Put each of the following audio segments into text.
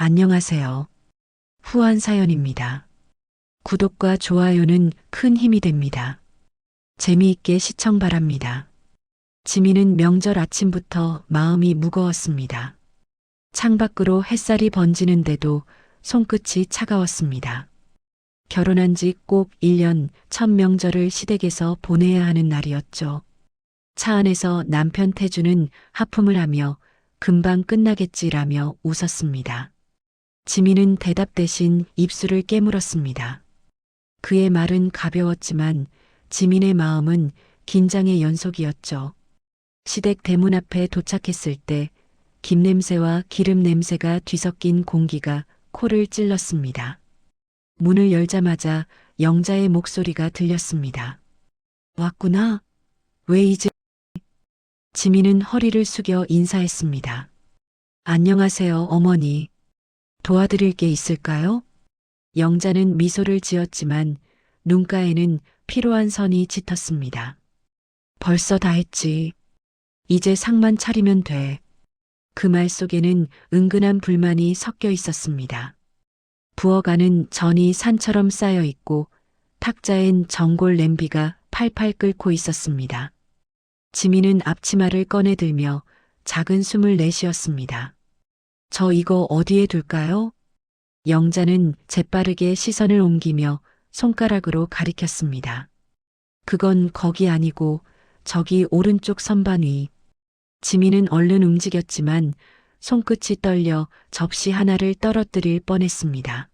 안녕하세요. 후원 사연입니다. 구독과 좋아요는 큰 힘이 됩니다. 재미있게 시청 바랍니다. 지민은 명절 아침부터 마음이 무거웠습니다. 창밖으로 햇살이 번지는데도 손끝이 차가웠습니다. 결혼한 지 꼭 1년 첫 명절을 시댁에서 보내야 하는 날이었죠. 차 안에서 남편 태주는 하품을 하며 금방 끝나겠지라며 웃었습니다. 지민은 대답 대신 입술을 깨물었습니다. 그의 말은 가벼웠지만 지민의 마음은 긴장의 연속이었죠. 시댁 대문 앞에 도착했을 때 김냄새와 기름 냄새가 뒤섞인 공기가 코를 찔렀습니다. 문을 열자마자 영자의 목소리가 들렸습니다. 왔구나. 왜 이제? 지민은 허리를 숙여 인사했습니다. 안녕하세요, 어머니. 도와드릴 게 있을까요? 영자는 미소를 지었지만 눈가에는 피로한 선이 짙었습니다. 벌써 다 했지. 이제 상만 차리면 돼. 그 말 속에는 은근한 불만이 섞여 있었습니다. 부어가는 전이 산처럼 쌓여 있고 탁자엔 전골 냄비가 팔팔 끓고 있었습니다. 지민은 앞치마를 꺼내들며 작은 숨을 내쉬었습니다. 저 이거 어디에 둘까요? 영자는 재빠르게 시선을 옮기며 손가락으로 가리켰습니다. 그건 거기 아니고 저기 오른쪽 선반 위. 지민은 얼른 움직였지만 손끝이 떨려 접시 하나를 떨어뜨릴 뻔했습니다.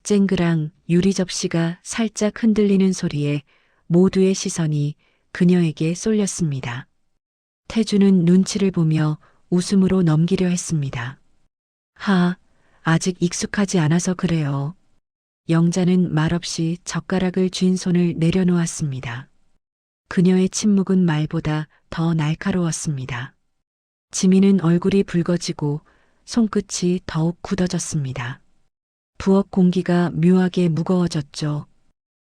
쨍그랑 유리 접시가 살짝 흔들리는 소리에 모두의 시선이 그녀에게 쏠렸습니다. 태주는 눈치를 보며 웃음으로 넘기려 했습니다. 아직 익숙하지 않아서 그래요. 영자는 말없이 젓가락을 쥔 손을 내려놓았습니다. 그녀의 침묵은 말보다 더 날카로웠습니다. 지민은 얼굴이 붉어지고 손끝이 더욱 굳어졌습니다. 부엌 공기가 묘하게 무거워졌죠.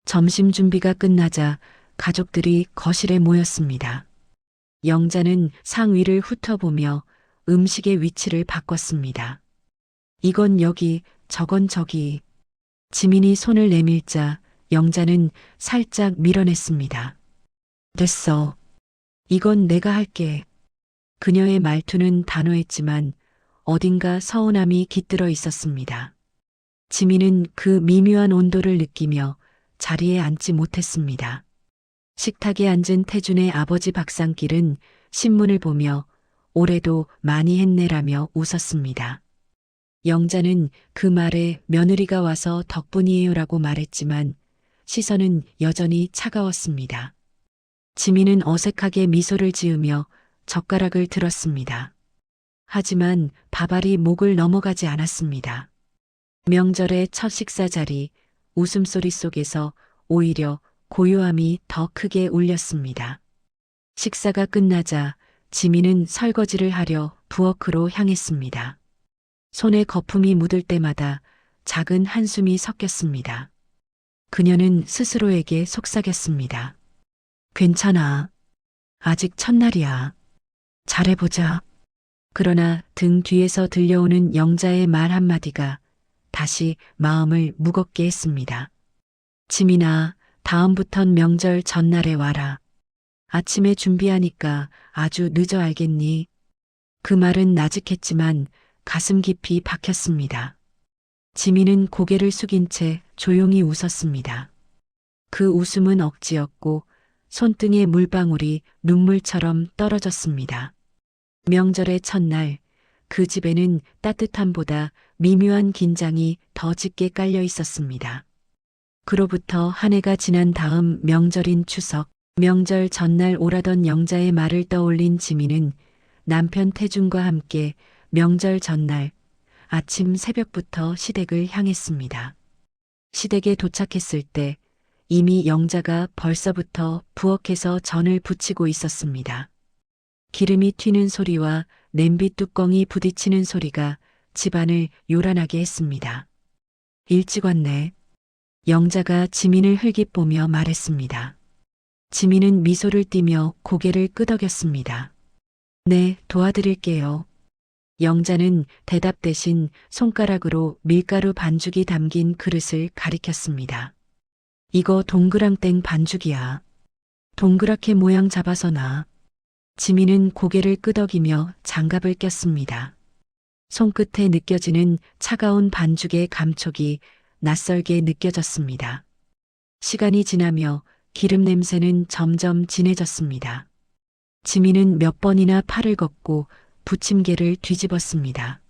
점심 준비가 끝나자 가족들이 거실에 모였습니다. 영자는 상 위를 훑어보며 음식의 위치를 바꿨습니다. 이건 여기, 저건 저기. 지민이 손을 내밀자 영자는 살짝 밀어냈습니다. 됐어. 이건 내가 할게. 그녀의 말투는 단호했지만 어딘가 서운함이 깃들어 있었습니다. 지민은 그 미묘한 온도를 느끼며 자리에 앉지 못했습니다. 식탁에 앉은 태준의 아버지 박상길은 신문을 보며 올해도 많이 했네라며 웃었습니다. 영자는 그 말에 며느리가 와서 덕분이에요라고 말했지만 시선은 여전히 차가웠습니다. 지민은 어색하게 미소를 지으며 젓가락을 들었습니다. 하지만 밥알이 목을 넘어가지 않았습니다. 명절의 첫 식사 자리, 웃음소리 속에서 오히려 고요함이 더 크게 울렸습니다. 식사가 끝나자 지민은 설거지를 하려 부엌으로 향했습니다. 손에 거품이 묻을 때마다 작은 한숨이 섞였습니다. 그녀는 스스로에게 속삭였습니다. 괜찮아. 아직 첫날이야. 잘해보자. 그러나 등 뒤에서 들려오는 영자의 말 한마디가 다시 마음을 무겁게 했습니다. 지민아, 다음부턴 명절 전날에 와라. 아침에 준비하니까 아주 늦어 알겠니? 그 말은 나직했지만 가슴 깊이 박혔습니다. 지민은 고개를 숙인 채 조용히 웃었습니다. 그 웃음은 억지였고 손등에 물방울이 눈물처럼 떨어졌습니다. 명절의 첫날 그 집에는 따뜻함보다 미묘한 긴장이 더 짙게 깔려 있었습니다. 그로부터 한 해가 지난 다음 명절인 추석, 명절 전날 오라던 영자의 말을 떠올린 지민은 남편 태준과 함께 명절 전날 아침 새벽부터 시댁을 향했습니다. 시댁에 도착했을 때 이미 영자가 벌써부터 부엌에서 전을 부치고 있었습니다. 기름이 튀는 소리와 냄비 뚜껑이 부딪히는 소리가 집안을 요란하게 했습니다. 일찍 왔네. 영자가 지민을 흘깃보며 말했습니다. 지민은 미소를 띠며 고개를 끄덕였습니다. 네, 도와드릴게요. 영자는 대답 대신 손가락으로 밀가루 반죽이 담긴 그릇을 가리켰습니다. 이거 동그랑땡 반죽이야. 동그랗게 모양 잡아서 놔. 지민은 고개를 끄덕이며 장갑을 꼈습니다. 손끝에 느껴지는 차가운 반죽의 감촉이 낯설게 느껴졌습니다. 시간이 지나며 기름 냄새는 점점 진해졌습니다. 지민은 몇 번이나 팔을 걷고 부침개를 뒤집었습니다.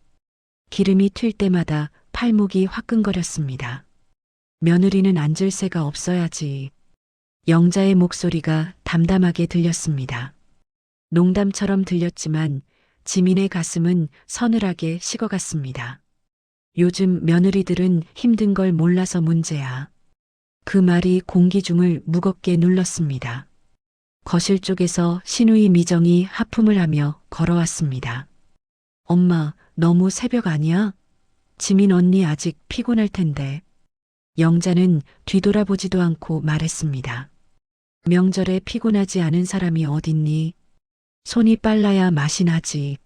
기름이 튈 때마다 팔목이 화끈거렸습니다. 며느리는 앉을 새가 없어야지. 영자의 목소리가 담담하게 들렸습니다. 농담처럼 들렸지만 지민의 가슴은 서늘하게 식어갔습니다. 요즘 며느리들은 힘든 걸 몰라서 문제야. 그 말이 공기 중을 무겁게 눌렀습니다. 거실 쪽에서 시누이 미정이 하품을 하며 걸어왔습니다. 엄마, 너무 새벽 아니야? 지민 언니 아직 피곤할 텐데. 영자는 뒤돌아보지도 않고 말했습니다. 명절에 피곤하지 않은 사람이 어딨니? 손이 빨라야 맛이 나지.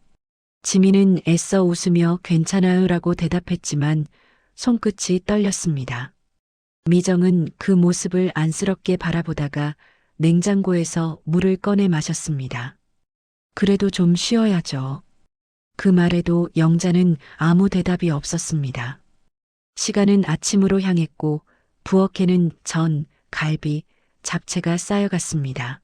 지민은 애써 웃으며 괜찮아요라고 대답했지만 손끝이 떨렸습니다. 미정은 그 모습을 안쓰럽게 바라보다가 냉장고에서 물을 꺼내 마셨습니다. 그래도 좀 쉬어야죠. 그 말에도 영자는 아무 대답이 없었습니다. 시간은 아침으로 향했고 부엌에는 전, 갈비, 잡채가 쌓여갔습니다.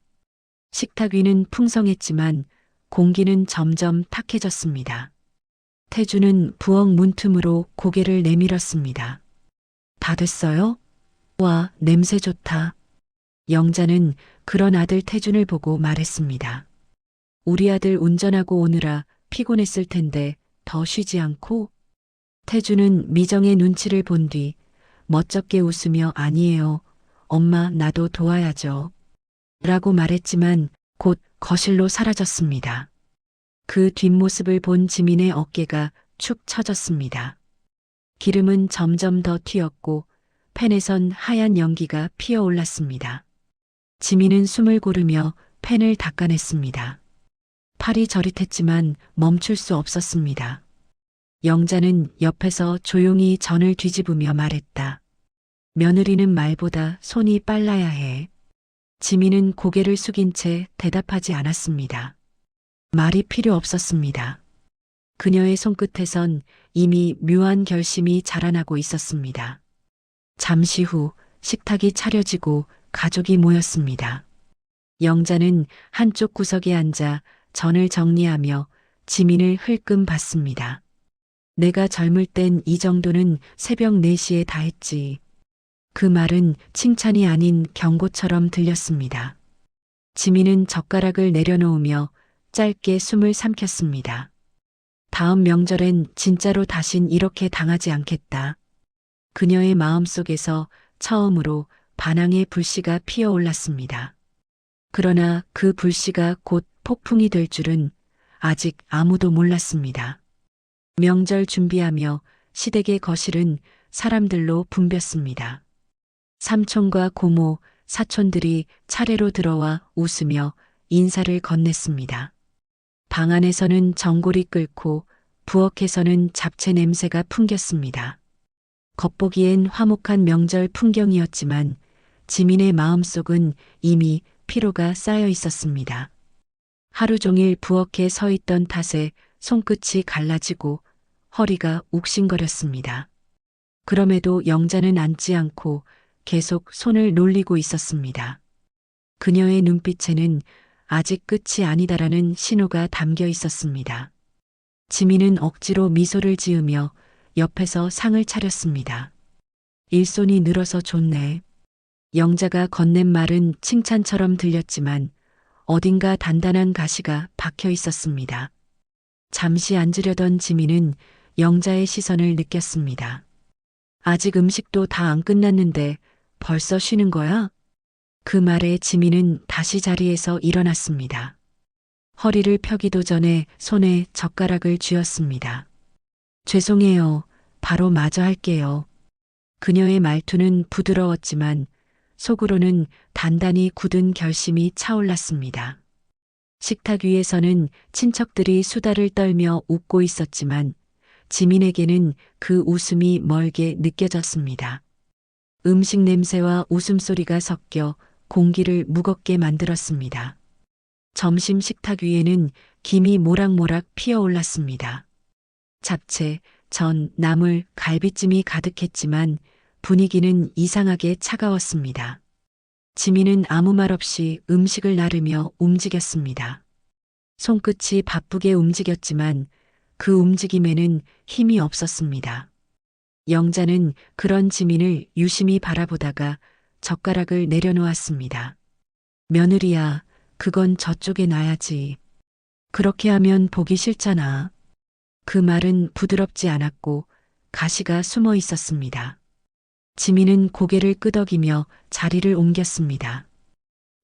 식탁 위는 풍성했지만 공기는 점점 탁해졌습니다. 태주는 부엌 문틈으로 고개를 내밀었습니다. 다 됐어요? 와, 냄새 좋다. 영자는 그런 아들 태준을 보고 말했습니다. 우리 아들 운전하고 오느라 피곤했을 텐데 더 쉬지 않고? 태준은 미정의 눈치를 본 뒤 멋쩍게 웃으며 아니에요. 엄마 나도 도와야죠. 라고 말했지만 곧 거실로 사라졌습니다. 그 뒷모습을 본 지민의 어깨가 축 처졌습니다. 기름은 점점 더 튀었고 팬에선 하얀 연기가 피어올랐습니다. 지민은 숨을 고르며 팬을 닦아냈습니다. 팔이 저릿했지만 멈출 수 없었습니다. 영자는 옆에서 조용히 전을 뒤집으며 말했다. 며느리는 말보다 손이 빨라야 해. 지민은 고개를 숙인 채 대답하지 않았습니다. 말이 필요 없었습니다. 그녀의 손끝에선 이미 묘한 결심이 자라나고 있었습니다. 잠시 후 식탁이 차려지고 가족이 모였습니다. 영자는 한쪽 구석에 앉아 전을 정리하며 지민을 흘끔 봤습니다. 내가 젊을 땐 이 정도는 새벽 4시에 다 했지. 그 말은 칭찬이 아닌 경고처럼 들렸습니다. 지민은 젓가락을 내려놓으며 짧게 숨을 삼켰습니다. 다음 명절엔 진짜로 다신 이렇게 당하지 않겠다. 그녀의 마음속에서 처음으로 반항의 불씨가 피어올랐습니다. 그러나 그 불씨가 곧 폭풍이 될 줄은 아직 아무도 몰랐습니다. 명절 준비하며 시댁의 거실은 사람들로 붐볐습니다. 삼촌과 고모, 사촌들이 차례로 들어와 웃으며 인사를 건넸습니다. 방 안에서는 전골이 끓고 부엌에서는 잡채 냄새가 풍겼습니다. 겉보기엔 화목한 명절 풍경이었지만 지민의 마음속은 이미 피로가 쌓여 있었습니다. 하루 종일 부엌에 서 있던 탓에 손끝이 갈라지고 허리가 욱신거렸습니다. 그럼에도 영자는 앉지 않고 계속 손을 놀리고 있었습니다. 그녀의 눈빛에는 아직 끝이 아니다라는 신호가 담겨 있었습니다. 지민은 억지로 미소를 지으며 옆에서 상을 차렸습니다. 일손이 늘어서 좋네. 영자가 건넨 말은 칭찬처럼 들렸지만 어딘가 단단한 가시가 박혀 있었습니다. 잠시 앉으려던 지민은 영자의 시선을 느꼈습니다. 아직 음식도 다 안 끝났는데 벌써 쉬는 거야? 그 말에 지민은 다시 자리에서 일어났습니다. 허리를 펴기도 전에 손에 젓가락을 쥐었습니다. 죄송해요. 바로 마저 할게요. 그녀의 말투는 부드러웠지만 속으로는 단단히 굳은 결심이 차올랐습니다. 식탁 위에서는 친척들이 수다를 떨며 웃고 있었지만 지민에게는 그 웃음이 멀게 느껴졌습니다. 음식 냄새와 웃음소리가 섞여 공기를 무겁게 만들었습니다. 점심 식탁 위에는 김이 모락모락 피어올랐습니다. 잡채, 전, 나물, 갈비찜이 가득했지만 분위기는 이상하게 차가웠습니다. 지민은 아무 말 없이 음식을 나르며 움직였습니다. 손끝이 바쁘게 움직였지만 그 움직임에는 힘이 없었습니다. 영자는 그런 지민을 유심히 바라보다가 젓가락을 내려놓았습니다. 며느리야, 그건 저쪽에 놔야지. 그렇게 하면 보기 싫잖아. 그 말은 부드럽지 않았고 가시가 숨어 있었습니다. 지민은 고개를 끄덕이며 자리를 옮겼습니다.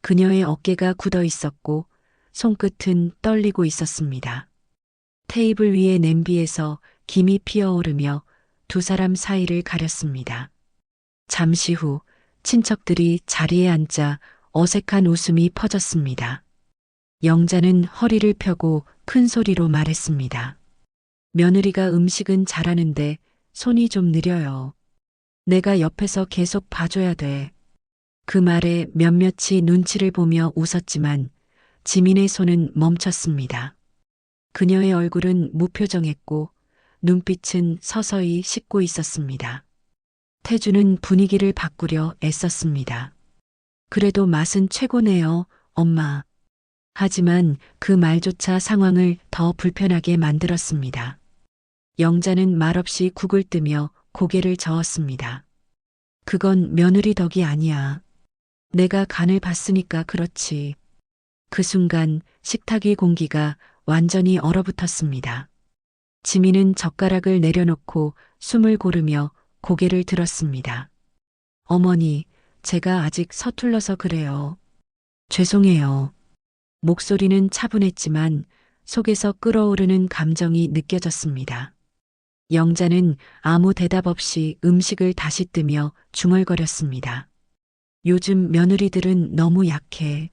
그녀의 어깨가 굳어 있었고 손끝은 떨리고 있었습니다. 테이블 위의 냄비에서 김이 피어오르며 두 사람 사이를 가렸습니다. 잠시 후 친척들이 자리에 앉자 어색한 웃음이 퍼졌습니다. 영자는 허리를 펴고 큰 소리로 말했습니다. 며느리가 음식은 잘하는데 손이 좀 느려요. 내가 옆에서 계속 봐줘야 돼. 그 말에 몇몇이 눈치를 보며 웃었지만 지민의 손은 멈췄습니다. 그녀의 얼굴은 무표정했고 눈빛은 서서히 식고 있었습니다. 태주는 분위기를 바꾸려 애썼습니다. 그래도 맛은 최고네요, 엄마. 하지만 그 말조차 상황을 더 불편하게 만들었습니다. 영자는 말없이 국을 뜨며 고개를 저었습니다. 그건 며느리 덕이 아니야. 내가 간을 봤으니까 그렇지. 그 순간 식탁 위 공기가 완전히 얼어붙었습니다. 지민은 젓가락을 내려놓고 숨을 고르며 고개를 들었습니다. 어머니, 제가 아직 서툴러서 그래요. 죄송해요. 목소리는 차분했지만 속에서 끓어오르는 감정이 느껴졌습니다. 영자는 아무 대답 없이 음식을 다시 뜨며 중얼거렸습니다. 요즘 며느리들은 너무 약해.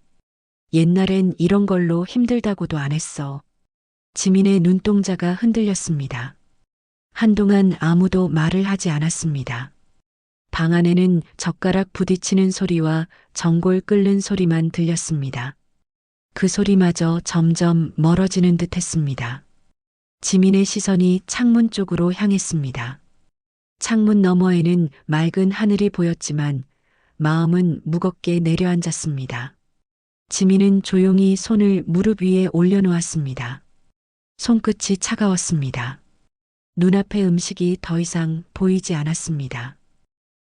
옛날엔 이런 걸로 힘들다고도 안 했어. 지민의 눈동자가 흔들렸습니다. 한동안 아무도 말을 하지 않았습니다. 방 안에는 젓가락 부딪히는 소리와 전골 끓는 소리만 들렸습니다. 그 소리마저 점점 멀어지는 듯 했습니다. 지민의 시선이 창문 쪽으로 향했습니다. 창문 너머에는 맑은 하늘이 보였지만 마음은 무겁게 내려앉았습니다. 지민은 조용히 손을 무릎 위에 올려놓았습니다. 손끝이 차가웠습니다. 눈앞의 음식이 더 이상 보이지 않았습니다.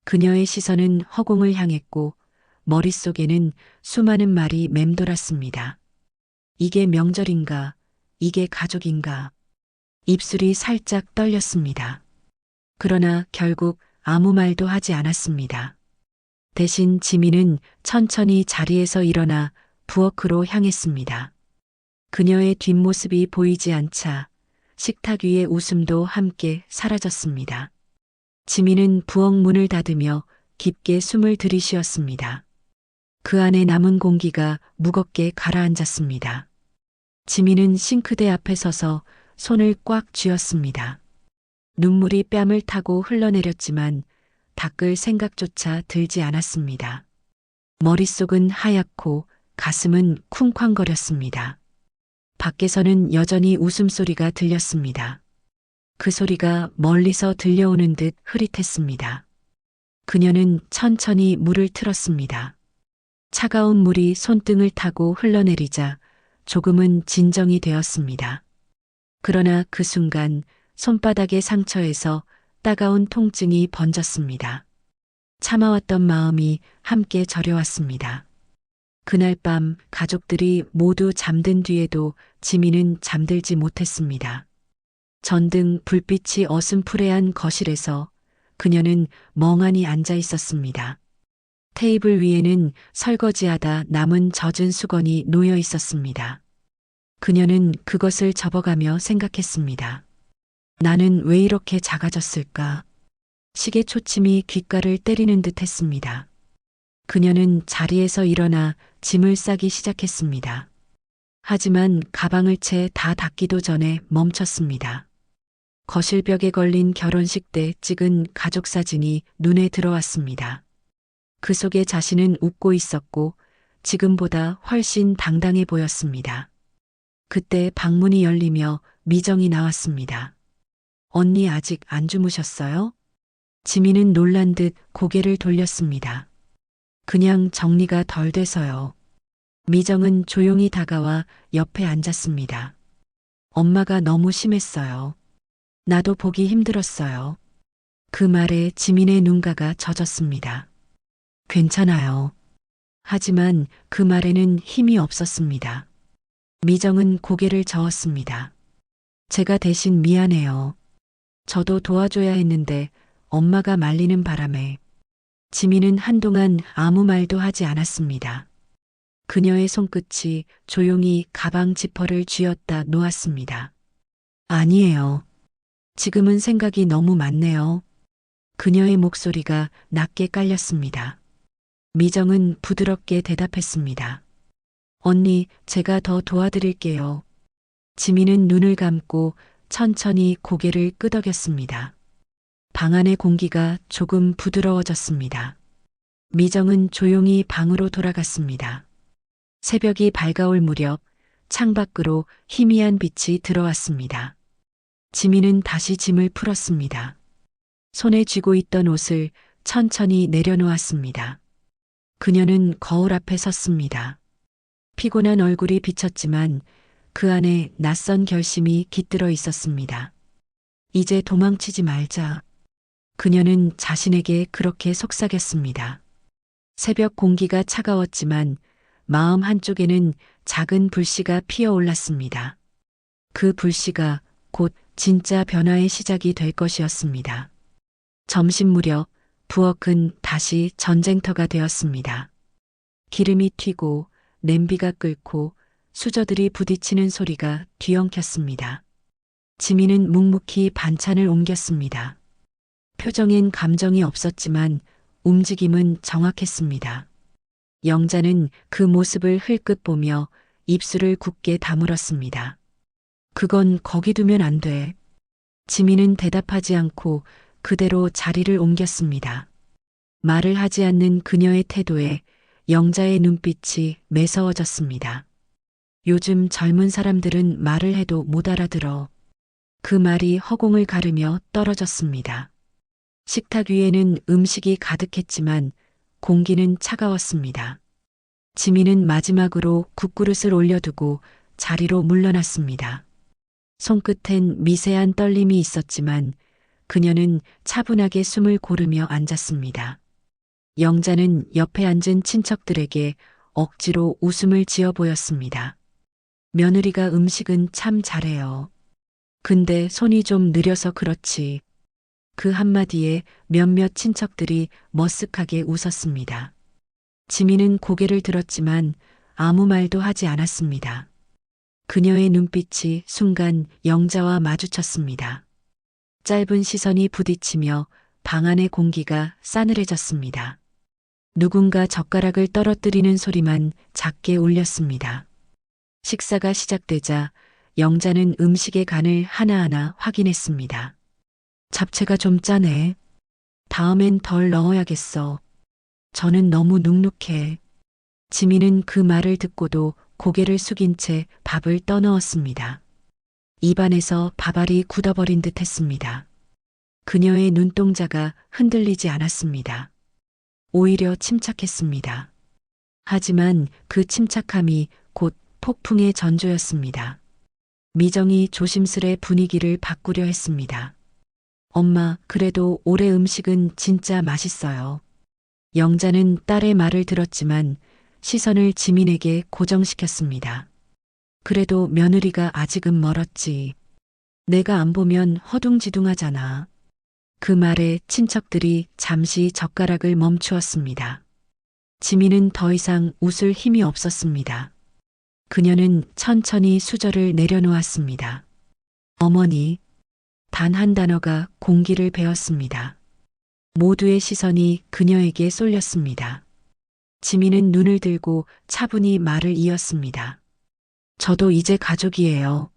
그녀의 시선은 허공을 향했고 머릿속에는 수많은 말이 맴돌았습니다. 이게 명절인가? 이게 가족인가? 입술이 살짝 떨렸습니다. 그러나 결국 아무 말도 하지 않았습니다. 대신 지민은 천천히 자리에서 일어나 부엌으로 향했습니다. 그녀의 뒷모습이 보이지 않자 식탁 위의 웃음도 함께 사라졌습니다. 지민은 부엌 문을 닫으며 깊게 숨을 들이쉬었습니다. 그 안에 남은 공기가 무겁게 가라앉았습니다. 지민은 싱크대 앞에 서서 손을 꽉 쥐었습니다. 눈물이 뺨을 타고 흘러내렸지만 닦을 생각조차 들지 않았습니다. 머릿속은 하얗고 가슴은 쿵쾅거렸습니다. 밖에서는 여전히 웃음소리가 들렸습니다. 그 소리가 멀리서 들려오는 듯 흐릿했습니다. 그녀는 천천히 물을 틀었습니다. 차가운 물이 손등을 타고 흘러내리자 조금은 진정이 되었습니다. 그러나 그 순간 손바닥의 상처에서 따가운 통증이 번졌습니다. 참아왔던 마음이 함께 저려왔습니다. 그날 밤 가족들이 모두 잠든 뒤에도 지민은 잠들지 못했습니다. 전등 불빛이 어슴푸레한 거실에서 그녀는 멍하니 앉아 있었습니다. 테이블 위에는 설거지하다 남은 젖은 수건이 놓여 있었습니다. 그녀는 그것을 접어가며 생각했습니다. 나는 왜 이렇게 작아졌을까? 시계 초침이 귓가를 때리는 듯 했습니다. 그녀는 자리에서 일어나 짐을 싸기 시작했습니다. 하지만 가방을 채 다 닫기도 전에 멈췄습니다. 거실 벽에 걸린 결혼식 때 찍은 가족 사진이 눈에 들어왔습니다. 그 속에 자신은 웃고 있었고 지금보다 훨씬 당당해 보였습니다. 그때 방문이 열리며 미정이 나왔습니다. 언니 아직 안 주무셨어요? 지민은 놀란 듯 고개를 돌렸습니다. 그냥 정리가 덜 돼서요. 미정은 조용히 다가와 옆에 앉았습니다. 엄마가 너무 심했어요. 나도 보기 힘들었어요. 그 말에 지민의 눈가가 젖었습니다. 괜찮아요. 하지만 그 말에는 힘이 없었습니다. 미정은 고개를 저었습니다. 제가 대신 미안해요. 저도 도와줘야 했는데 엄마가 말리는 바람에. 지민은 한동안 아무 말도 하지 않았습니다. 그녀의 손끝이 조용히 가방 지퍼를 쥐었다 놓았습니다. 아니에요. 지금은 생각이 너무 많네요. 그녀의 목소리가 낮게 깔렸습니다. 미정은 부드럽게 대답했습니다. 언니, 제가 더 도와드릴게요. 지민은 눈을 감고 천천히 고개를 끄덕였습니다. 방 안의 공기가 조금 부드러워졌습니다. 미정은 조용히 방으로 돌아갔습니다. 새벽이 밝아올 무렵 창밖으로 희미한 빛이 들어왔습니다. 지민은 다시 짐을 풀었습니다. 손에 쥐고 있던 옷을 천천히 내려놓았습니다. 그녀는 거울 앞에 섰습니다. 피곤한 얼굴이 비쳤지만 그 안에 낯선 결심이 깃들어 있었습니다. 이제 도망치지 말자. 그녀는 자신에게 그렇게 속삭였습니다. 새벽 공기가 차가웠지만 마음 한쪽에는 작은 불씨가 피어올랐습니다. 그 불씨가 곧 진짜 변화의 시작이 될 것이었습니다. 점심 무렵 부엌은 다시 전쟁터가 되었습니다. 기름이 튀고 냄비가 끓고 수저들이 부딪히는 소리가 뒤엉켰습니다. 지민은 묵묵히 반찬을 옮겼습니다. 표정엔 감정이 없었지만 움직임은 정확했습니다. 영자는 그 모습을 흘끗 보며 입술을 굳게 다물었습니다. 그건 거기 두면 안 돼. 지민은 대답하지 않고 그대로 자리를 옮겼습니다. 말을 하지 않는 그녀의 태도에 영자의 눈빛이 매서워졌습니다. 요즘 젊은 사람들은 말을 해도 못 알아들어. 그 말이 허공을 가르며 떨어졌습니다. 식탁 위에는 음식이 가득했지만 공기는 차가웠습니다. 지민은 마지막으로 국그릇을 올려두고 자리로 물러났습니다. 손끝엔 미세한 떨림이 있었지만 그녀는 차분하게 숨을 고르며 앉았습니다. 영자는 옆에 앉은 친척들에게 억지로 웃음을 지어 보였습니다. 며느리가 음식은 참 잘해요. 근데 손이 좀 느려서 그렇지. 그 한마디에 몇몇 친척들이 머쓱하게 웃었습니다. 지민은 고개를 들었지만 아무 말도 하지 않았습니다. 그녀의 눈빛이 순간 영자와 마주쳤습니다. 짧은 시선이 부딪히며 방 안의 공기가 싸늘해졌습니다. 누군가 젓가락을 떨어뜨리는 소리만 작게 울렸습니다. 식사가 시작되자 영자는 음식의 간을 하나하나 확인했습니다. 잡채가 좀 짜네. 다음엔 덜 넣어야겠어. 저는 너무 눅눅해. 지민은 그 말을 듣고도 고개를 숙인 채 밥을 떠넣었습니다. 입안에서 밥알이 굳어버린 듯 했습니다. 그녀의 눈동자가 흔들리지 않았습니다. 오히려 침착했습니다. 하지만 그 침착함이 곧 폭풍의 전조였습니다. 미정이 조심스레 분위기를 바꾸려 했습니다. 엄마, 그래도 올해 음식은 진짜 맛있어요. 영자는 딸의 말을 들었지만 시선을 지민에게 고정시켰습니다. 그래도 며느리가 아직은 멀었지. 내가 안 보면 허둥지둥하잖아. 그 말에 친척들이 잠시 젓가락을 멈추었습니다. 지민은 더 이상 웃을 힘이 없었습니다. 그녀는 천천히 수저를 내려놓았습니다. 어머니, 단 한 단어가 공기를 베었습니다. 모두의 시선이 그녀에게 쏠렸습니다. 지민은 눈을 들고 차분히 말을 이었습니다. 저도 이제 가족이에요.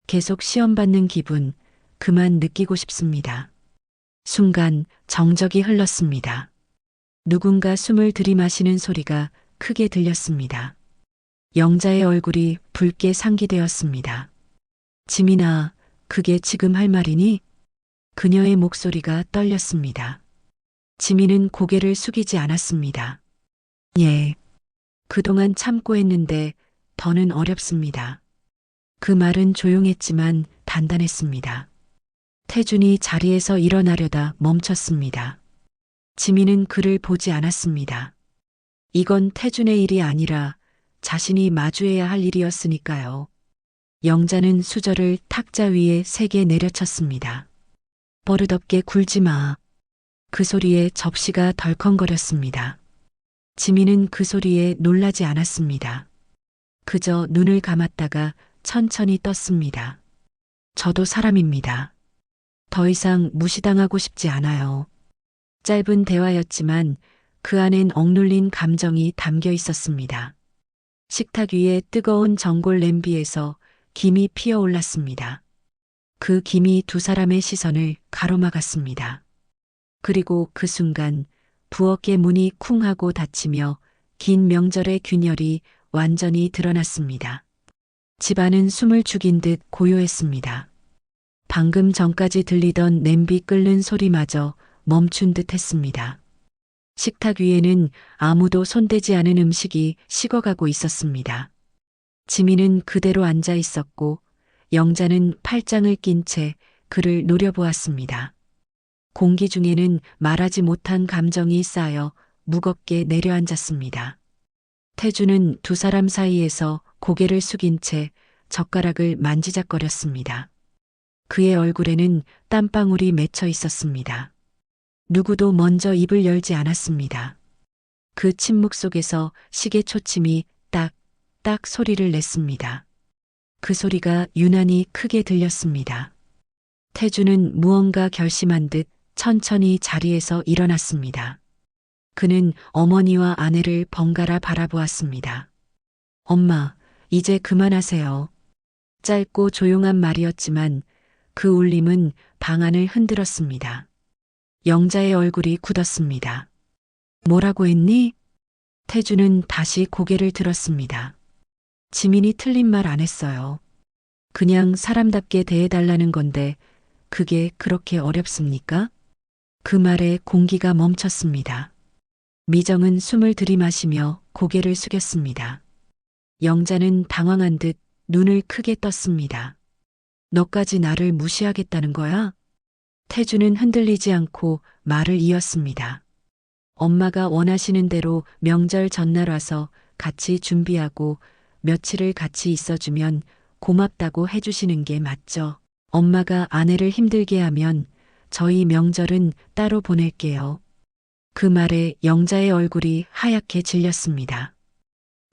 계속 시험받는 기분, 그만 느끼고 싶습니다. 순간 정적이 흘렀습니다. 누군가 숨을 들이마시는 소리가 크게 들렸습니다. 영자의 얼굴이 붉게 상기되었습니다. 지민아, 그게 지금 할 말이니? 그녀의 목소리가 떨렸습니다. 지민은 고개를 숙이지 않았습니다. 예. 그동안 참고 했는데 더는 어렵습니다. 그 말은 조용했지만 단단했습니다. 태준이 자리에서 일어나려다 멈췄습니다. 지민은 그를 보지 않았습니다. 이건 태준의 일이 아니라 자신이 마주해야 할 일이었으니까요. 영자는 수저를 탁자 위에 세게 내려쳤습니다. 버릇없게 굴지 마. 그 소리에 접시가 덜컹거렸습니다. 지민은 그 소리에 놀라지 않았습니다. 그저 눈을 감았다가 천천히 떴습니다. 저도 사람입니다. 더 이상 무시당하고 싶지 않아요. 짧은 대화였지만 그 안엔 억눌린 감정이 담겨 있었습니다. 식탁 위에 뜨거운 전골 냄비에서 김이 피어올랐습니다. 그 김이 두 사람의 시선을 가로막았습니다. 그리고 그 순간 부엌의 문이 쿵 하고 닫히며 긴 명절의 균열이 완전히 드러났습니다. 집안은 숨을 죽인 듯 고요했습니다. 방금 전까지 들리던 냄비 끓는 소리마저 멈춘 듯 했습니다. 식탁 위에는 아무도 손대지 않은 음식이 식어가고 있었습니다. 지민은 그대로 앉아 있었고 영자는 팔짱을 낀 채 그를 노려보았습니다. 공기 중에는 말하지 못한 감정이 쌓여 무겁게 내려앉았습니다. 태주는 두 사람 사이에서 고개를 숙인 채 젓가락을 만지작거렸습니다. 그의 얼굴에는 땀방울이 맺혀 있었습니다. 누구도 먼저 입을 열지 않았습니다. 그 침묵 속에서 시계 초침이 딱 소리를 냈습니다. 그 소리가 유난히 크게 들렸습니다. 태주는 무언가 결심한 듯 천천히 자리에서 일어났습니다. 그는 어머니와 아내를 번갈아 바라보았습니다. 엄마, 이제 그만하세요. 짧고 조용한 말이었지만 그 울림은 방안을 흔들었습니다. 영자의 얼굴이 굳었습니다. 뭐라고 했니? 태주는 다시 고개를 들었습니다. 지민이 틀린 말 안 했어요. 그냥 사람답게 대해달라는 건데 그게 그렇게 어렵습니까? 그 말에 공기가 멈췄습니다. 미정은 숨을 들이마시며 고개를 숙였습니다. 영자는 당황한 듯 눈을 크게 떴습니다. 너까지 나를 무시하겠다는 거야? 태주는 흔들리지 않고 말을 이었습니다. 엄마가 원하시는 대로 명절 전날 와서 같이 준비하고 며칠을 같이 있어주면 고맙다고 해주시는 게 맞죠. 엄마가 아내를 힘들게 하면 저희 명절은 따로 보낼게요. 그 말에 영자의 얼굴이 하얗게 질렸습니다.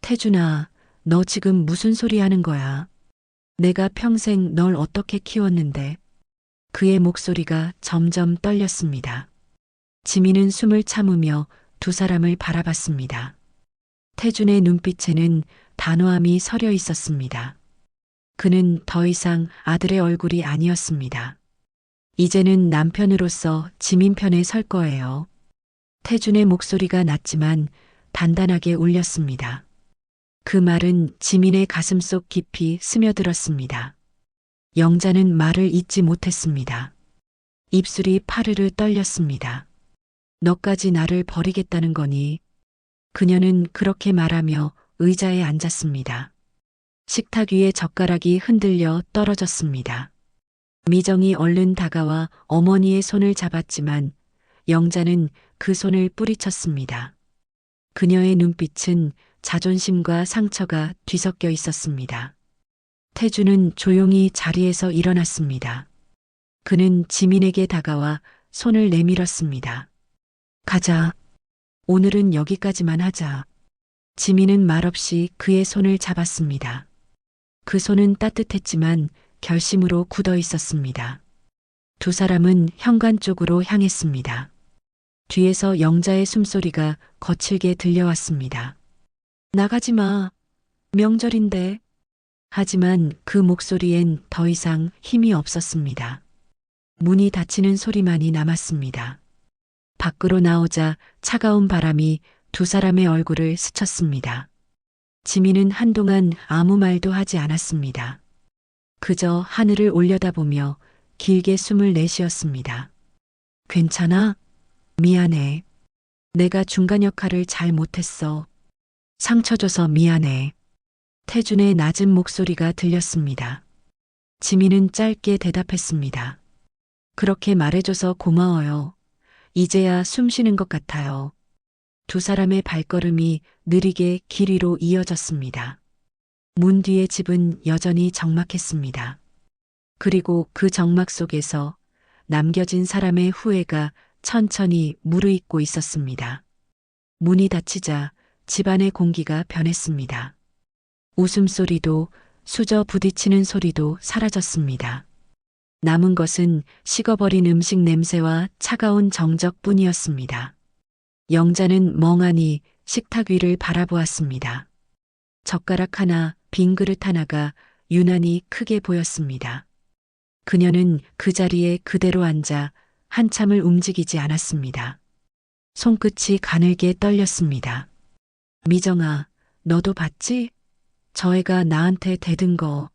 태준아, 너 지금 무슨 소리 하는 거야? 내가 평생 널 어떻게 키웠는데? 그의 목소리가 점점 떨렸습니다. 지민은 숨을 참으며 두 사람을 바라봤습니다. 태준의 눈빛에는 단호함이 서려 있었습니다. 그는 더 이상 아들의 얼굴이 아니었습니다. 이제는 남편으로서 지민 편에 설 거예요. 태준의 목소리가 낮지만 단단하게 울렸습니다. 그 말은 지민의 가슴속 깊이 스며들었습니다. 영자는 말을 잇지 못했습니다. 입술이 파르르 떨렸습니다. 너까지 나를 버리겠다는 거니? 그녀는 그렇게 말하며 의자에 앉았습니다. 식탁 위에 젓가락이 흔들려 떨어졌습니다. 미정이 얼른 다가와 어머니의 손을 잡았지만 영자는 그 손을 뿌리쳤습니다. 그녀의 눈빛은 자존심과 상처가 뒤섞여 있었습니다. 태주는 조용히 자리에서 일어났습니다. 그는 지민에게 다가와 손을 내밀었습니다. 가자. 오늘은 여기까지만 하자. 지민은 말없이 그의 손을 잡았습니다. 그 손은 따뜻했지만 결심으로 굳어 있었습니다. 두 사람은 현관 쪽으로 향했습니다. 뒤에서 영자의 숨소리가 거칠게 들려왔습니다. 나가지 마. 명절인데. 하지만 그 목소리엔 더 이상 힘이 없었습니다. 문이 닫히는 소리만이 남았습니다. 밖으로 나오자 차가운 바람이 두 사람의 얼굴을 스쳤습니다. 지민은 한동안 아무 말도 하지 않았습니다. 그저 하늘을 올려다보며 길게 숨을 내쉬었습니다. 괜찮아? 미안해. 내가 중간 역할을 잘 못했어. 상처 줘서 미안해. 태준의 낮은 목소리가 들렸습니다. 지민은 짧게 대답했습니다. 그렇게 말해줘서 고마워요. 이제야 숨 쉬는 것 같아요. 두 사람의 발걸음이 느리게 길 위로 이어졌습니다. 문 뒤의 집은 여전히 적막했습니다. 그리고 그 적막 속에서 남겨진 사람의 후회가 천천히 무르익고 있었습니다. 문이 닫히자 집안의 공기가 변했습니다. 웃음소리도 수저 부딪히는 소리도 사라졌습니다. 남은 것은 식어버린 음식 냄새와 차가운 정적뿐이었습니다. 영자는 멍하니 식탁 위를 바라보았습니다. 젓가락 하나, 빈 그릇 하나가 유난히 크게 보였습니다. 그녀는 그 자리에 그대로 앉아 한참을 움직이지 않았습니다. 손끝이 가늘게 떨렸습니다. 미정아, 너도 봤지? 저 애가 나한테 대든 거.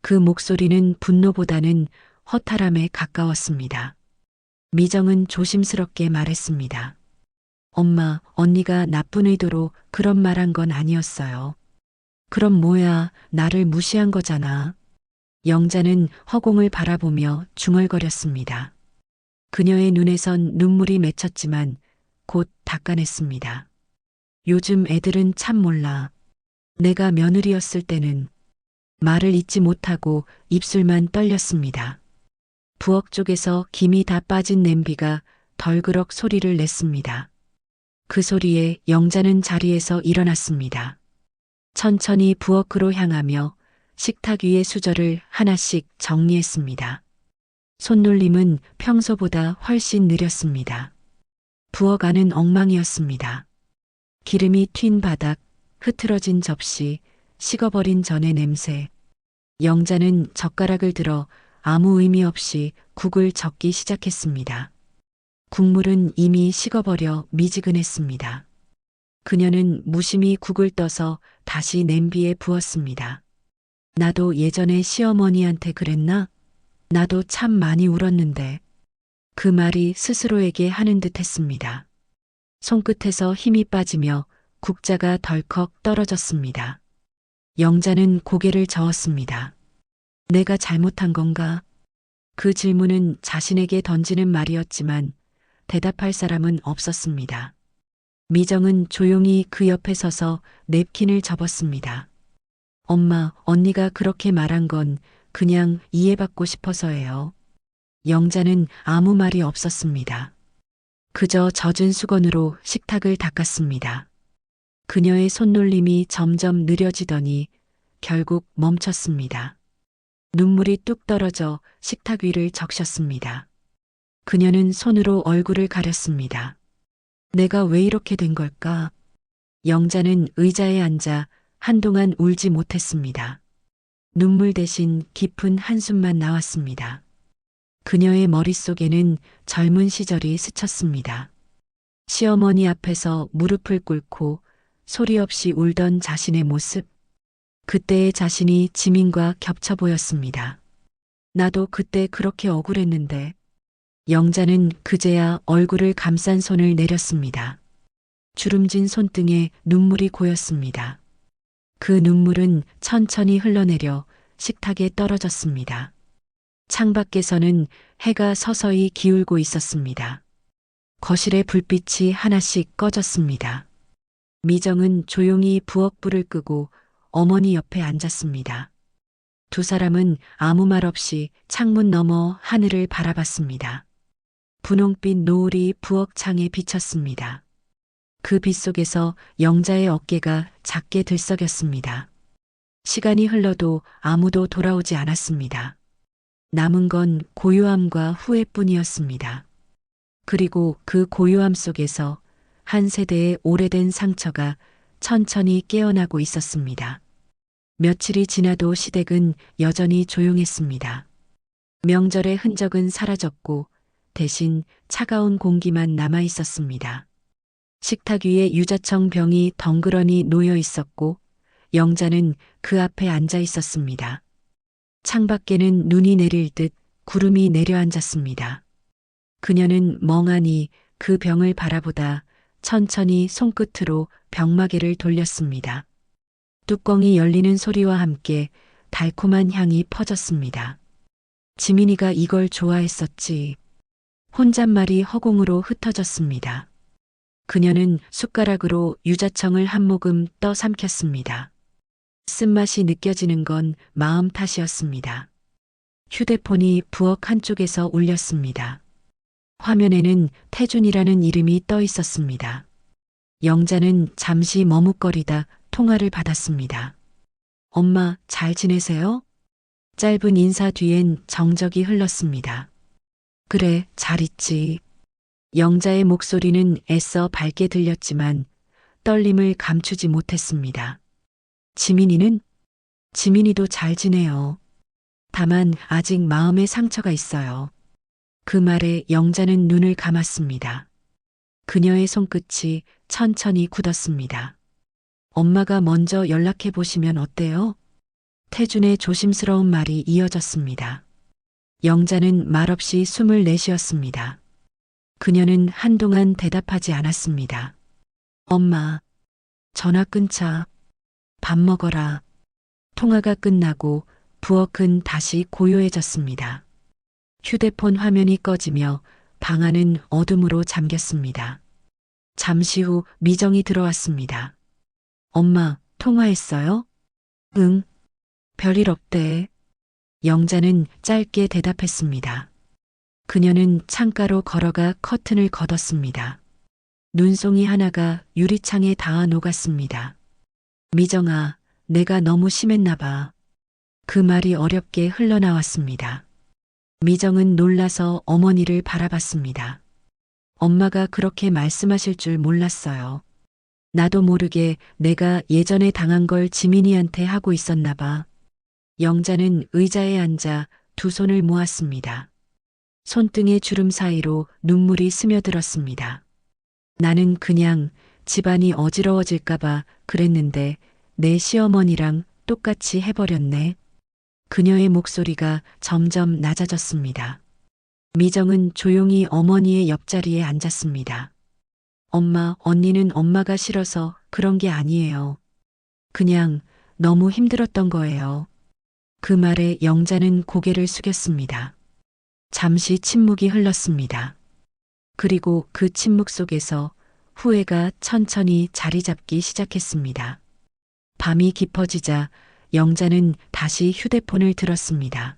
그 목소리는 분노보다는 허탈함에 가까웠습니다. 미정은 조심스럽게 말했습니다. 엄마, 언니가 나쁜 의도로 그런 말한 건 아니었어요. 그럼 뭐야, 나를 무시한 거잖아. 영자는 허공을 바라보며 중얼거렸습니다. 그녀의 눈에선 눈물이 맺혔지만 곧 닦아냈습니다. 요즘 애들은 참 몰라. 내가 며느리였을 때는 말을 잇지 못하고 입술만 떨렸습니다. 부엌 쪽에서 김이 다 빠진 냄비가 덜그럭 소리를 냈습니다. 그 소리에 영자는 자리에서 일어났습니다. 천천히 부엌으로 향하며 식탁 위의 수저를 하나씩 정리했습니다. 손놀림은 평소보다 훨씬 느렸습니다. 부엌 안은 엉망이었습니다. 기름이 튄 바닥, 흐트러진 접시, 식어버린 전의 냄새. 영자는 젓가락을 들어 아무 의미 없이 국을 적기 시작했습니다. 국물은 이미 식어버려 미지근했습니다. 그녀는 무심히 국을 떠서 다시 냄비에 부었습니다. 나도 예전에 시어머니한테 그랬나? 나도 참 많이 울었는데. 그 말이 스스로에게 하는 듯 했습니다. 손끝에서 힘이 빠지며 국자가 덜컥 떨어졌습니다. 영자는 고개를 저었습니다. 내가 잘못한 건가? 그 질문은 자신에게 던지는 말이었지만 대답할 사람은 없었습니다. 미정은 조용히 그 옆에 서서 냅킨을 접었습니다. 엄마, 언니가 그렇게 말한 건 그냥 이해받고 싶어서예요. 영자는 아무 말이 없었습니다. 그저 젖은 수건으로 식탁을 닦았습니다. 그녀의 손놀림이 점점 느려지더니 결국 멈췄습니다. 눈물이 뚝 떨어져 식탁 위를 적셨습니다. 그녀는 손으로 얼굴을 가렸습니다. 내가 왜 이렇게 된 걸까? 영자는 의자에 앉아 한동안 울지 못했습니다. 눈물 대신 깊은 한숨만 나왔습니다. 그녀의 머릿속에는 젊은 시절이 스쳤습니다. 시어머니 앞에서 무릎을 꿇고 소리 없이 울던 자신의 모습. 그때의 자신이 지민과 겹쳐 보였습니다. 나도 그때 그렇게 억울했는데. 영자는 그제야 얼굴을 감싼 손을 내렸습니다. 주름진 손등에 눈물이 고였습니다. 그 눈물은 천천히 흘러내려 식탁에 떨어졌습니다. 창밖에서는 해가 서서히 기울고 있었습니다. 거실의 불빛이 하나씩 꺼졌습니다. 미정은 조용히 부엌불을 끄고 어머니 옆에 앉았습니다. 두 사람은 아무 말 없이 창문 너머 하늘을 바라봤습니다. 분홍빛 노을이 부엌 창에 비쳤습니다. 그 빛 속에서 영자의 어깨가 작게 들썩였습니다. 시간이 흘러도 아무도 돌아오지 않았습니다. 남은 건 고요함과 후회뿐이었습니다. 그리고 그 고요함 속에서 한 세대의 오래된 상처가 천천히 깨어나고 있었습니다. 며칠이 지나도 시댁은 여전히 조용했습니다. 명절의 흔적은 사라졌고 대신 차가운 공기만 남아 있었습니다. 식탁 위에 유자청 병이 덩그러니 놓여 있었고 영자는 그 앞에 앉아 있었습니다. 창밖에는 눈이 내릴 듯 구름이 내려앉았습니다. 그녀는 멍하니 그 병을 바라보다 천천히 손끝으로 병마개를 돌렸습니다. 뚜껑이 열리는 소리와 함께 달콤한 향이 퍼졌습니다. 지민이가 이걸 좋아했었지. 혼잣말이 허공으로 흩어졌습니다. 그녀는 숟가락으로 유자청을 한 모금 떠 삼켰습니다. 쓴맛이 느껴지는 건 마음 탓이었습니다. 휴대폰이 부엌 한쪽에서 울렸습니다. 화면에는 태준이라는 이름이 떠 있었습니다. 영자는 잠시 머뭇거리다 통화를 받았습니다. 엄마, 잘 지내세요? 짧은 인사 뒤엔 정적이 흘렀습니다. 그래, 잘 있지. 영자의 목소리는 애써 밝게 들렸지만 떨림을 감추지 못했습니다. 지민이는? 지민이도 잘 지내요. 다만 아직 마음에 상처가 있어요. 그 말에 영자는 눈을 감았습니다. 그녀의 손끝이 천천히 굳었습니다. 엄마가 먼저 연락해 보시면 어때요? 태준의 조심스러운 말이 이어졌습니다. 영자는 말없이 숨을 내쉬었습니다. 그녀는 한동안 대답하지 않았습니다. 엄마, 전화 끊자. 밥 먹어라. 통화가 끝나고 부엌은 다시 고요해졌습니다. 휴대폰 화면이 꺼지며 방 안은 어둠으로 잠겼습니다. 잠시 후 미정이 들어왔습니다. 엄마, 통화했어요? 응. 별일 없대. 영자는 짧게 대답했습니다. 그녀는 창가로 걸어가 커튼을 걷었습니다. 눈송이 하나가 유리창에 닿아 녹았습니다. 미정아, 내가 너무 심했나 봐. 그 말이 어렵게 흘러나왔습니다. 미정은 놀라서 어머니를 바라봤습니다. 엄마가 그렇게 말씀하실 줄 몰랐어요. 나도 모르게 내가 예전에 당한 걸 지민이한테 하고 있었나 봐. 영자는 의자에 앉아 두 손을 모았습니다. 손등의 주름 사이로 눈물이 스며들었습니다. 나는 그냥 집안이 어지러워질까봐 그랬는데 내 시어머니랑 똑같이 해버렸네. 그녀의 목소리가 점점 낮아졌습니다. 미정은 조용히 어머니의 옆자리에 앉았습니다. 엄마, 언니는 엄마가 싫어서 그런 게 아니에요. 그냥 너무 힘들었던 거예요. 그 말에 영자는 고개를 숙였습니다. 잠시 침묵이 흘렀습니다. 그리고 그 침묵 속에서 후회가 천천히 자리 잡기 시작했습니다. 밤이 깊어지자 영자는 다시 휴대폰을 들었습니다.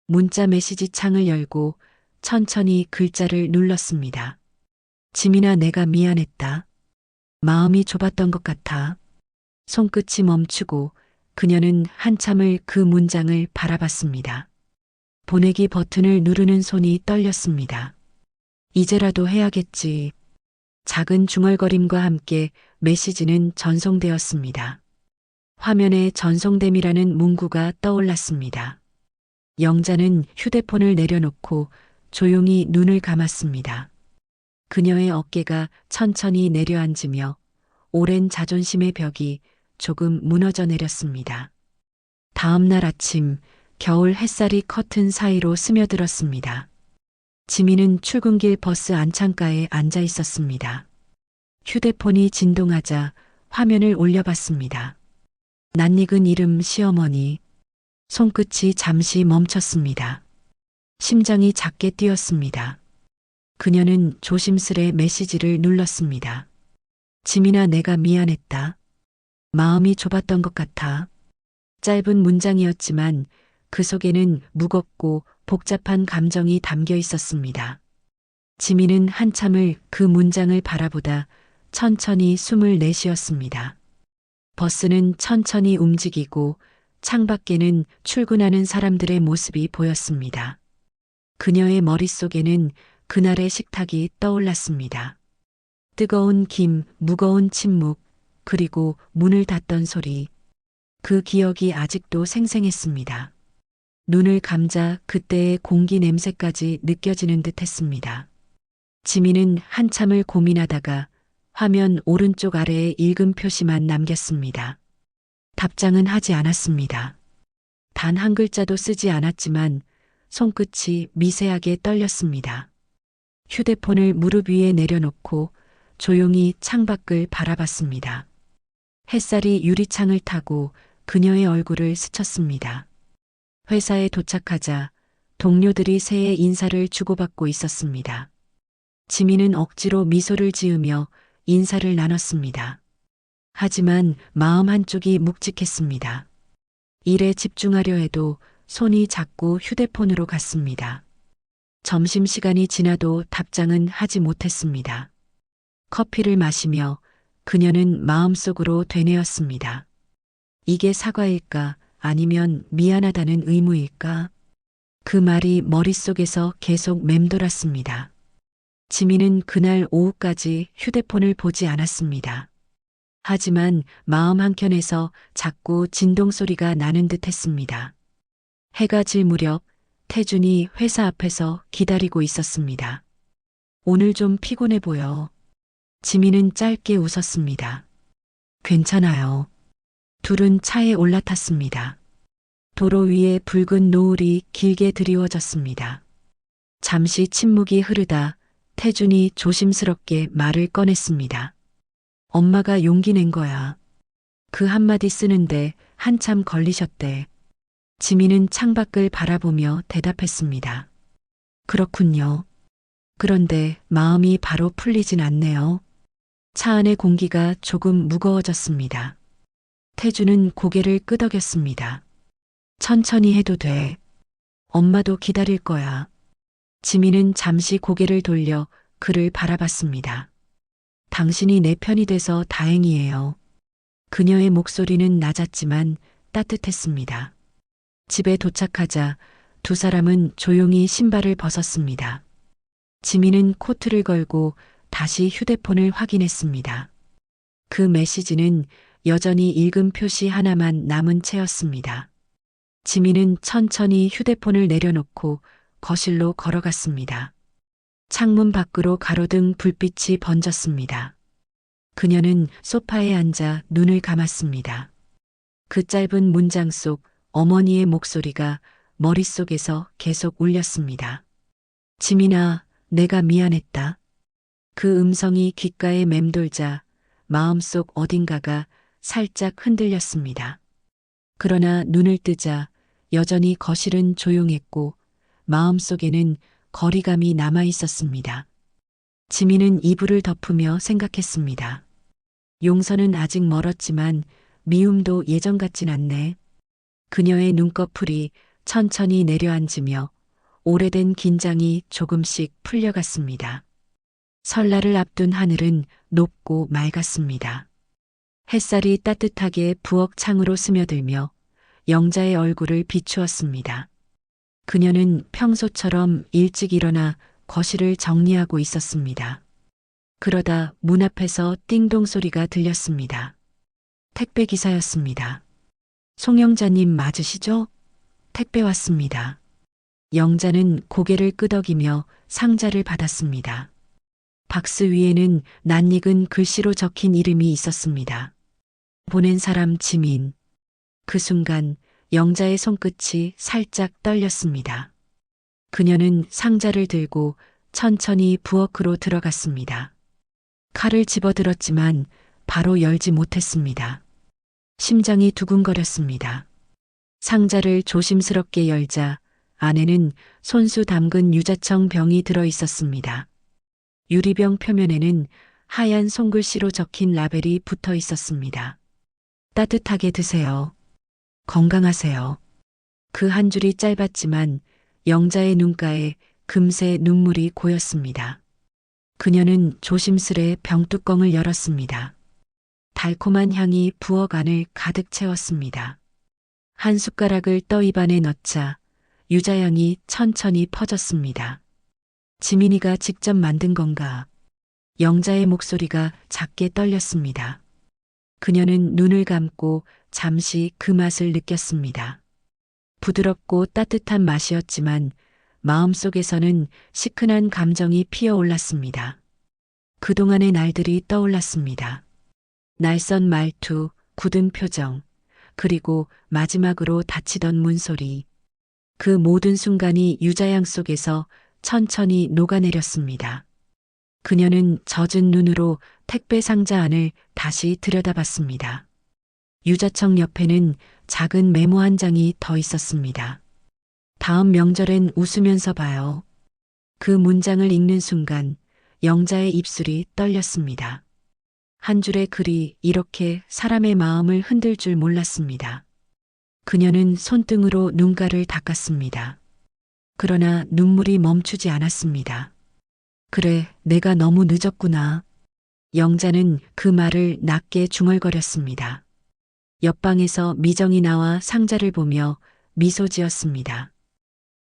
문자 메시지 창을 열고 천천히 글자를 눌렀습니다. 지민아, 내가 미안했다. 마음이 좁았던 것 같아. 손끝이 멈추고 그녀는 한참을 그 문장을 바라봤습니다. 보내기 버튼을 누르는 손이 떨렸습니다. 이제라도 해야겠지. 작은 중얼거림과 함께 메시지는 전송되었습니다. 화면에 전송됨이라는 문구가 떠올랐습니다. 영자는 휴대폰을 내려놓고 조용히 눈을 감았습니다. 그녀의 어깨가 천천히 내려앉으며 오랜 자존심의 벽이 조금 무너져 내렸습니다. 다음 날 아침 겨울 햇살이 커튼 사이로 스며들었습니다. 지민은 출근길 버스 안창가에 앉아 있었습니다. 휴대폰이 진동하자 화면을 올려봤습니다. 낯익은 이름 시어머니. 손끝이 잠시 멈췄습니다. 심장이 작게 뛰었습니다. 그녀는 조심스레 메시지를 눌렀습니다. 지민아, 내가 미안했다. 마음이 좁았던 것 같아. 짧은 문장이었지만 그 속에는 무겁고 복잡한 감정이 담겨 있었습니다. 지민은 한참을 그 문장을 바라보다 천천히 숨을 내쉬었습니다. 버스는 천천히 움직이고 창밖에는 출근하는 사람들의 모습이 보였습니다. 그녀의 머릿속에는 그날의 식탁이 떠올랐습니다. 뜨거운 김, 무거운 침묵, 그리고 문을 닫던 소리. 그 기억이 아직도 생생했습니다. 눈을 감자 그때의 공기 냄새까지 느껴지는 듯 했습니다. 지민은 한참을 고민하다가 화면 오른쪽 아래에 읽음 표시만 남겼습니다. 답장은 하지 않았습니다. 단 한 글자도 쓰지 않았지만 손끝이 미세하게 떨렸습니다. 휴대폰을 무릎 위에 내려놓고 조용히 창밖을 바라봤습니다. 햇살이 유리창을 타고 그녀의 얼굴을 스쳤습니다. 회사에 도착하자 동료들이 새해 인사를 주고받고 있었습니다. 지민은 억지로 미소를 지으며 인사를 나눴습니다. 하지만 마음 한쪽이 묵직했습니다. 일에 집중하려 해도 손이 자꾸 휴대폰으로 갔습니다. 점심시간이 지나도 답장은 하지 못했습니다. 커피를 마시며 그녀는 마음속으로 되뇌었습니다. 이게 사과일까 아니면 미안하다는 의무일까? 그 말이 머릿속에서 계속 맴돌았습니다. 지민은 그날 오후까지 휴대폰을 보지 않았습니다. 하지만 마음 한켠에서 자꾸 진동 소리가 나는 듯 했습니다. 해가 질 무렵 태준이 회사 앞에서 기다리고 있었습니다. 오늘 좀 피곤해 보여. 지민은 짧게 웃었습니다. 괜찮아요. 둘은 차에 올라탔습니다. 도로 위에 붉은 노을이 길게 드리워졌습니다. 잠시 침묵이 흐르다 태준이 조심스럽게 말을 꺼냈습니다. 엄마가 용기 낸 거야. 그 한마디 쓰는데 한참 걸리셨대. 지민은 창밖을 바라보며 대답했습니다. 그렇군요. 그런데 마음이 바로 풀리진 않네요. 차 안의 공기가 조금 무거워졌습니다. 태주는 고개를 끄덕였습니다. 천천히 해도 돼. 엄마도 기다릴 거야. 지민은 잠시 고개를 돌려 그를 바라봤습니다. 당신이 내 편이 돼서 다행이에요. 그녀의 목소리는 낮았지만 따뜻했습니다. 집에 도착하자 두 사람은 조용히 신발을 벗었습니다. 지민은 코트를 걸고 다시 휴대폰을 확인했습니다. 그 메시지는 여전히 읽음 표시 하나만 남은 채였습니다. 지민은 천천히 휴대폰을 내려놓고 거실로 걸어갔습니다. 창문 밖으로 가로등 불빛이 번졌습니다. 그녀는 소파에 앉아 눈을 감았습니다. 그 짧은 문장 속 어머니의 목소리가 머릿속에서 계속 울렸습니다. 지민아, 내가 미안했다. 그 음성이 귓가에 맴돌자 마음속 어딘가가 살짝 흔들렸습니다. 그러나 눈을 뜨자 여전히 거실은 조용했고 마음속에는 거리감이 남아 있었습니다. 지민은 이불을 덮으며 생각했습니다. 용서는 아직 멀었지만 미움도 예전 같진 않네. 그녀의 눈꺼풀이 천천히 내려앉으며 오래된 긴장이 조금씩 풀려갔습니다. 설날을 앞둔 하늘은 높고 맑았습니다. 햇살이 따뜻하게 부엌 창으로 스며들며 영자의 얼굴을 비추었습니다. 그녀는 평소처럼 일찍 일어나 거실을 정리하고 있었습니다. 그러다 문 앞에서 띵동 소리가 들렸습니다. 택배 기사였습니다. 송영자님 맞으시죠? 택배 왔습니다. 영자는 고개를 끄덕이며 상자를 받았습니다. 박스 위에는 낯익은 글씨로 적힌 이름이 있었습니다. 보낸 사람 지민. 그 순간 영자의 손끝이 살짝 떨렸습니다. 그녀는 상자를 들고 천천히 부엌으로 들어갔습니다. 칼을 집어들었지만 바로 열지 못했습니다. 심장이 두근거렸습니다. 상자를 조심스럽게 열자 안에는 손수 담근 유자청 병이 들어 있었습니다. 유리병 표면에는 하얀 손글씨로 적힌 라벨이 붙어 있었습니다. 따뜻하게 드세요. 건강하세요. 그 한 줄이 짧았지만 영자의 눈가에 금세 눈물이 고였습니다. 그녀는 조심스레 병뚜껑을 열었습니다. 달콤한 향이 부엌 안을 가득 채웠습니다. 한 숟가락을 떠 입안에 넣자 유자향이 천천히 퍼졌습니다. 지민이가 직접 만든 건가? 영자의 목소리가 작게 떨렸습니다. 그녀는 눈을 감고 잠시 그 맛을 느꼈습니다. 부드럽고 따뜻한 맛이었지만 마음속에서는 시큰한 감정이 피어올랐습니다. 그동안의 날들이 떠올랐습니다. 낯선 말투, 굳은 표정, 그리고 마지막으로 닫히던 문소리. 그 모든 순간이 유자양 속에서 천천히 녹아내렸습니다. 그녀는 젖은 눈으로 택배 상자 안을 다시 들여다봤습니다. 유자청 옆에는 작은 메모 한 장이 더 있었습니다. 다음 명절엔 웃으면서 봐요. 그 문장을 읽는 순간 영자의 입술이 떨렸습니다. 한 줄의 글이 이렇게 사람의 마음을 흔들 줄 몰랐습니다. 그녀는 손등으로 눈가를 닦았습니다. 그러나 눈물이 멈추지 않았습니다. 그래, 내가 너무 늦었구나. 영자는 그 말을 낮게 중얼거렸습니다. 옆방에서 미정이 나와 상자를 보며 미소 지었습니다.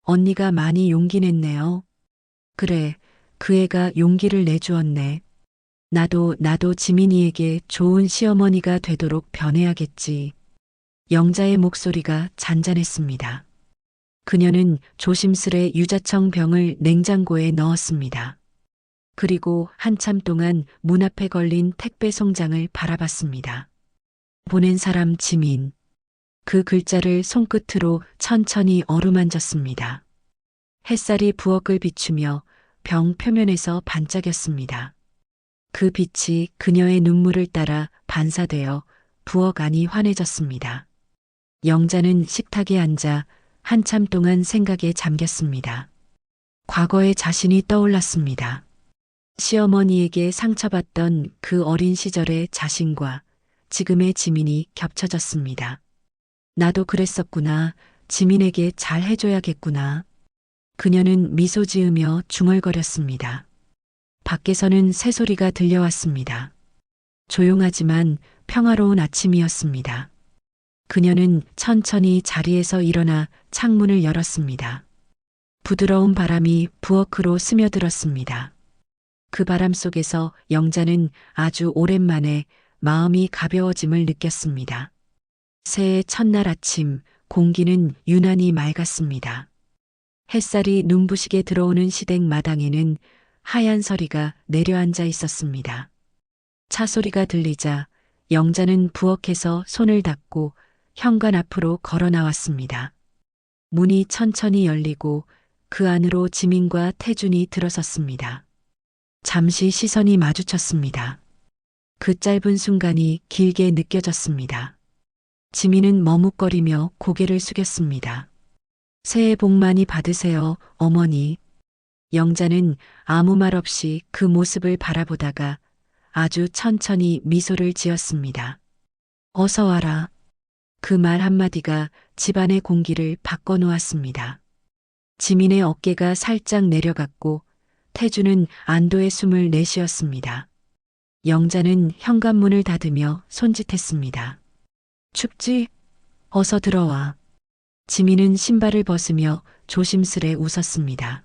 언니가 많이 용기 냈네요. 그래, 그 애가 용기를 내주었네. 나도 지민이에게 좋은 시어머니가 되도록 변해야겠지. 영자의 목소리가 잔잔했습니다. 그녀는 조심스레 유자청 병을 냉장고에 넣었습니다. 그리고 한참 동안 문 앞에 걸린 택배 송장을 바라봤습니다. 보낸 사람 지민. 그 글자를 손끝으로 천천히 어루만졌습니다. 햇살이 부엌을 비추며 병 표면에서 반짝였습니다. 그 빛이 그녀의 눈물을 따라 반사되어 부엌 안이 환해졌습니다. 영자는 식탁에 앉아 한참 동안 생각에 잠겼습니다. 과거의 자신이 떠올랐습니다. 시어머니에게 상처받던 그 어린 시절의 자신과 지금의 지민이 겹쳐졌습니다. 나도 그랬었구나. 지민에게 잘 해줘야겠구나. 그녀는 미소 지으며 중얼거렸습니다. 밖에서는 새소리가 들려왔습니다. 조용하지만 평화로운 아침이었습니다. 그녀는 천천히 자리에서 일어나 창문을 열었습니다. 부드러운 바람이 부엌으로 스며들었습니다. 그 바람 속에서 영자는 아주 오랜만에 마음이 가벼워짐을 느꼈습니다. 새해 첫날 아침 공기는 유난히 맑았습니다. 햇살이 눈부시게 들어오는 시댁 마당에는 하얀 서리가 내려앉아 있었습니다. 차 소리가 들리자 영자는 부엌에서 손을 닦고 현관 앞으로 걸어 나왔습니다. 문이 천천히 열리고 그 안으로 지민과 태준이 들어섰습니다. 잠시 시선이 마주쳤습니다. 그 짧은 순간이 길게 느껴졌습니다. 지민은 머뭇거리며 고개를 숙였습니다. 새해 복 많이 받으세요, 어머니. 영자는 아무 말 없이 그 모습을 바라보다가 아주 천천히 미소를 지었습니다. 어서 와라. 그 말 한마디가 집안의 공기를 바꿔놓았습니다. 지민의 어깨가 살짝 내려갔고 태주는 안도의 숨을 내쉬었습니다. 영자는 현관문을 닫으며 손짓했습니다. 춥지? 어서 들어와. 지민은 신발을 벗으며 조심스레 웃었습니다.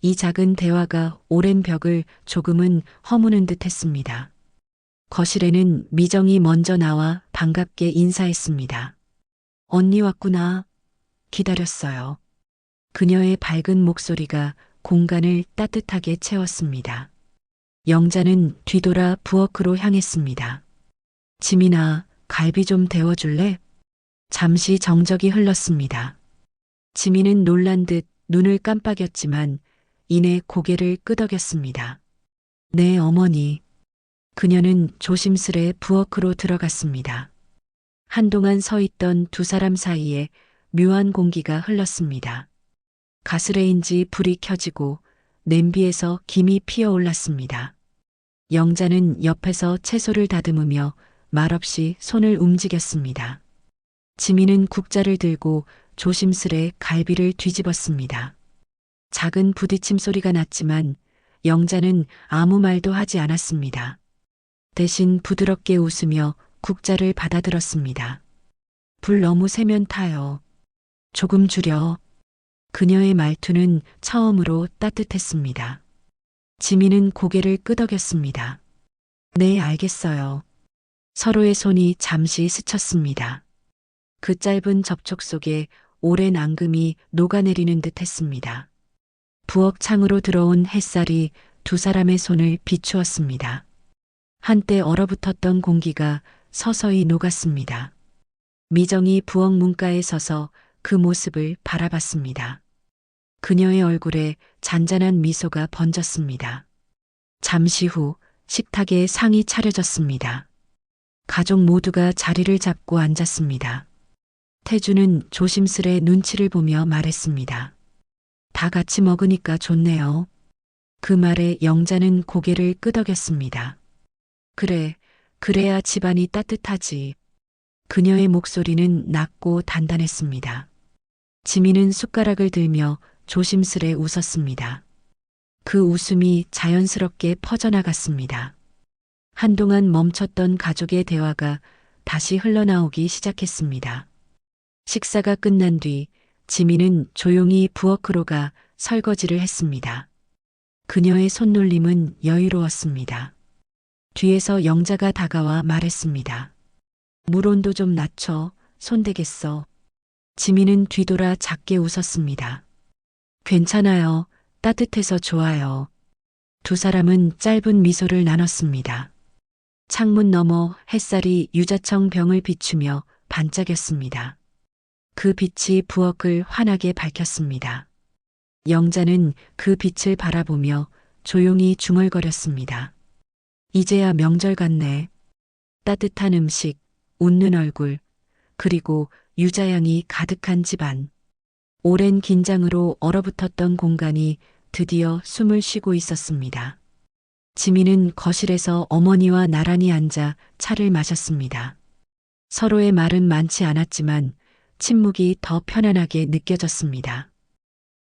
이 작은 대화가 오랜 벽을 조금은 허무는 듯 했습니다. 거실에는 미정이 먼저 나와 반갑게 인사했습니다. 언니 왔구나. 기다렸어요. 그녀의 밝은 목소리가 공간을 따뜻하게 채웠습니다. 영자는 뒤돌아 부엌으로 향했습니다. 지민아, 갈비 좀 데워줄래? 잠시 정적이 흘렀습니다. 지민은 놀란 듯 눈을 깜빡였지만 이내 고개를 끄덕였습니다. 네, 어머니. 그녀는 조심스레 부엌으로 들어갔습니다. 한동안 서 있던 두 사람 사이에 묘한 공기가 흘렀습니다. 가스레인지 불이 켜지고 냄비에서 김이 피어올랐습니다. 영자는 옆에서 채소를 다듬으며 말없이 손을 움직였습니다. 지민은 국자를 들고 조심스레 갈비를 뒤집었습니다. 작은 부딪힘 소리가 났지만 영자는 아무 말도 하지 않았습니다. 대신 부드럽게 웃으며 국자를 받아들었습니다. 불 너무 세면 타요. 조금 줄여. 그녀의 말투는 처음으로 따뜻했습니다. 지민은 고개를 끄덕였습니다. 네, 알겠어요. 서로의 손이 잠시 스쳤습니다. 그 짧은 접촉 속에 오랜 앙금이 녹아내리는 듯 했습니다. 부엌 창으로 들어온 햇살이 두 사람의 손을 비추었습니다. 한때 얼어붙었던 공기가 서서히 녹았습니다. 미정이 부엌 문가에 서서 그 모습을 바라봤습니다. 그녀의 얼굴에 잔잔한 미소가 번졌습니다. 잠시 후 식탁에 상이 차려졌습니다. 가족 모두가 자리를 잡고 앉았습니다. 태주는 조심스레 눈치를 보며 말했습니다. 다 같이 먹으니까 좋네요. 그 말에 영자는 고개를 끄덕였습니다. 그래, 그래야 집안이 따뜻하지. 그녀의 목소리는 낮고 단단했습니다. 지민은 숟가락을 들며 조심스레 웃었습니다. 그 웃음이 자연스럽게 퍼져나갔습니다. 한동안 멈췄던 가족의 대화가 다시 흘러나오기 시작했습니다. 식사가 끝난 뒤 지민은 조용히 부엌으로 가 설거지를 했습니다. 그녀의 손놀림은 여유로웠습니다. 뒤에서 영자가 다가와 말했습니다. 물 온도 좀 낮춰, 손대겠어. 지민은 뒤돌아 작게 웃었습니다. 괜찮아요. 따뜻해서 좋아요. 두 사람은 짧은 미소를 나눴습니다. 창문 너머 햇살이 유자청 병을 비추며 반짝였습니다. 그 빛이 부엌을 환하게 밝혔습니다. 영자는 그 빛을 바라보며 조용히 중얼거렸습니다. 이제야 명절 같네. 따뜻한 음식, 웃는 얼굴, 그리고 유자향이 가득한 집안. 오랜 긴장으로 얼어붙었던 공간이 드디어 숨을 쉬고 있었습니다. 지민은 거실에서 어머니와 나란히 앉아 차를 마셨습니다. 서로의 말은 많지 않았지만 침묵이 더 편안하게 느껴졌습니다.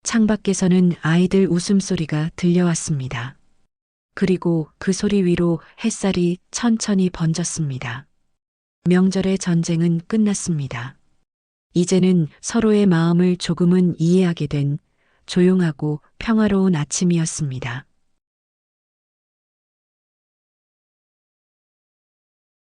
창밖에서는 아이들 웃음소리가 들려왔습니다. 그리고 그 소리 위로 햇살이 천천히 번졌습니다. 명절의 전쟁은 끝났습니다. 이제는 서로의 마음을 조금은 이해하게 된 조용하고 평화로운 아침이었습니다.